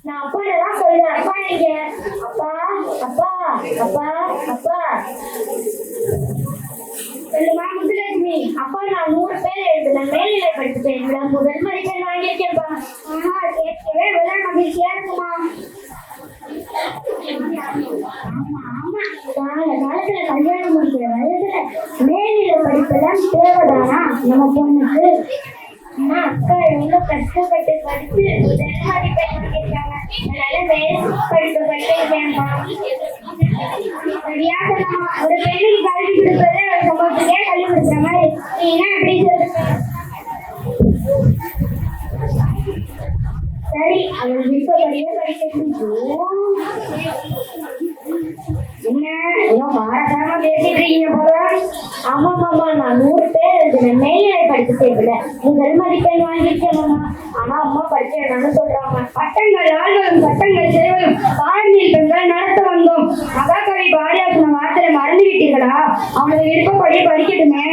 நான் அப்பாதான் சொல்லுவேன். அப்பா எங்க? அப்பா அப்பா அப்பா அப்பா சொல்லுமா முத்துலட்சுமி. அப்பா நான் 100 பேர் எழுதுனேன். மேல்நிலை படிச்சுட்டேன். முதல் மதிப்பெண் வாங்கியிருக்கேன்ப்பா. கேட்கவே விழா மகிழ்ச்சியா இருக்குமா? காலத்துல கல்யாணம் முடிக்கிற வயதுல மேல்நிலை படிப்பெல்லாம் தேவைதானா நம்ம பொண்ணுக்கு? அக்கா எவ்வளவு கஷ்டப்பட்டு படிச்சு முதல் மதிப்பெண் வாங்கியிருக்காங்க. அதனால மேல் படிப்பு படிச்சிருக்கேன்ப்பா. சரியா சொன்னமா? ஒரு பெண்ணுக்கு கல்வி கொடுப்பது ஒரு சமூகத்துக்கே கல்வி கொடுக்குற மாதிரி. நீ என்ன எப்படி சொல்லுங்க? சரி, அவள் விருப்பப்படியே படிக்கணும். என்ன ஏதோ பாரதாம பேசிட்டு இருக்கீங்க போல? ஆமா மாமா, நான் 100 பேர் எழுதுனேன். மேல்நிலை படிச்சுட்டேன். முதல் மதிப்பெண் வாங்கியிருக்கேன் மாமா. ஆனா அம்மா படிச்சு என்னன்னு சொல்றாங்க. பட்டங்கள் ஆழ்வதும் சட்டங்கள் செய்வதும் பாரதியில் பெண்கள் நடத்த வந்தோம். மகாகவி பாரதியார் வார்த்தையை மறந்து விட்டீர்களா? அவனது விருப்பப்படி படிக்கட்டுமே.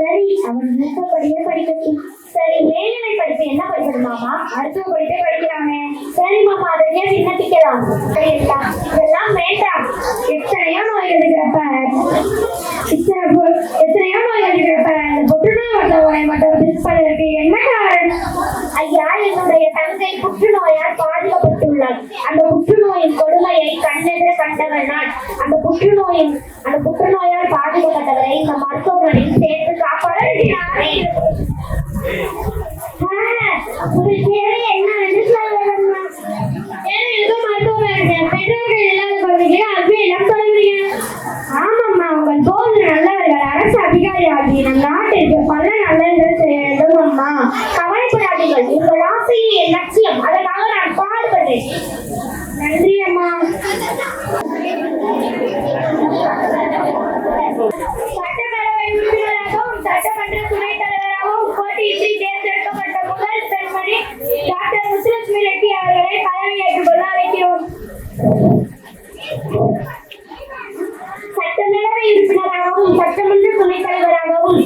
சரி, அவன் விருப்பப்படியே படிக்கட்டும். சரி, மேல்நிலை படிப்பு என்ன படிக்கணும் மாமா? மருத்துவ படிப்பே படிக்கிறாங்க. சரி மாமா, அதே விண்ணப்பிக்கலாம். இதெல்லாம் வேண்டாம். எத்தனையோ நோய் இருக்கிறப்ப புற்றுநோய் மருத்துவமனை மட்டும் இருப்பதற்கு என்ன காரணம்? ஐயா, என்னுடைய தங்கை புற்றுநோயால் பாதிக்கப்பட்டுள்ளார். அந்த புற்றுநோயின் கொடுமையை கண்ணெதிர கண்டவள் நான். அந்த புற்றுநோயால் பாதிக்கப்பட்டவரை இந்த மருத்துவமனையில் சேர்த்து காப்பாற்ற ஆமாம்மா, உங்கள் போது நல்லவர்கள் அரசு அதிகாரி ஆகி நம் நாட்டிற்கு பல நல்லது செய்யும் அம்மா. கவலைப்படாதீர்கள், உங்கள் ஆசையே என் லட்சியம். அதற்காக நான் பாடுபட்டேன். நன்றி அம்மா. சட்டப்பேரவை உறுப்பினராகவும் சட்டமன்ற துணைத் தலைவராகவும் போட்டியின்றி தேர்ந்தெடுக்கப்பட்ட முதல் பெண்மணி டாக்டர் முத்துலட்சுமி ரெட்டி அவர்களை பதவியேற்றுக் கொள்ள அழைக்கிறோம். சட்டப்பேரவை உறுப்பினராகவும் சட்டமன்ற துணைத் தலைவராகவும்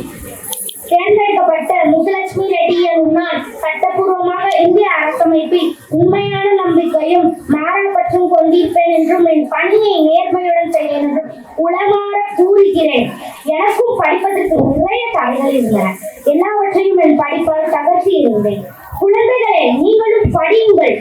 தேர்ந்தெடுக்கப்பட்ட முத்துலட்சுமி ரெட்டியின் முன்னால் சட்டப்பூர்வமாக இந்திய அரசமைப்பில் உண்மையான நம்பிக்கையும் மாறப்பற்றும் கொண்டிருப்பேன் என்றும் என் பணியை நேர்மையுடன் செய்வேன் என்றும் உளமாற கூறுகிறேன். எனக்கும் படிப்பதற்கு நிறைய தடைகள் இருந்தன. எல்லாவற்றையும் என் படிப்பால் தகர்த்தி இருந்தேன். குழந்தைகளே, நீங்களும் படியுங்கள்.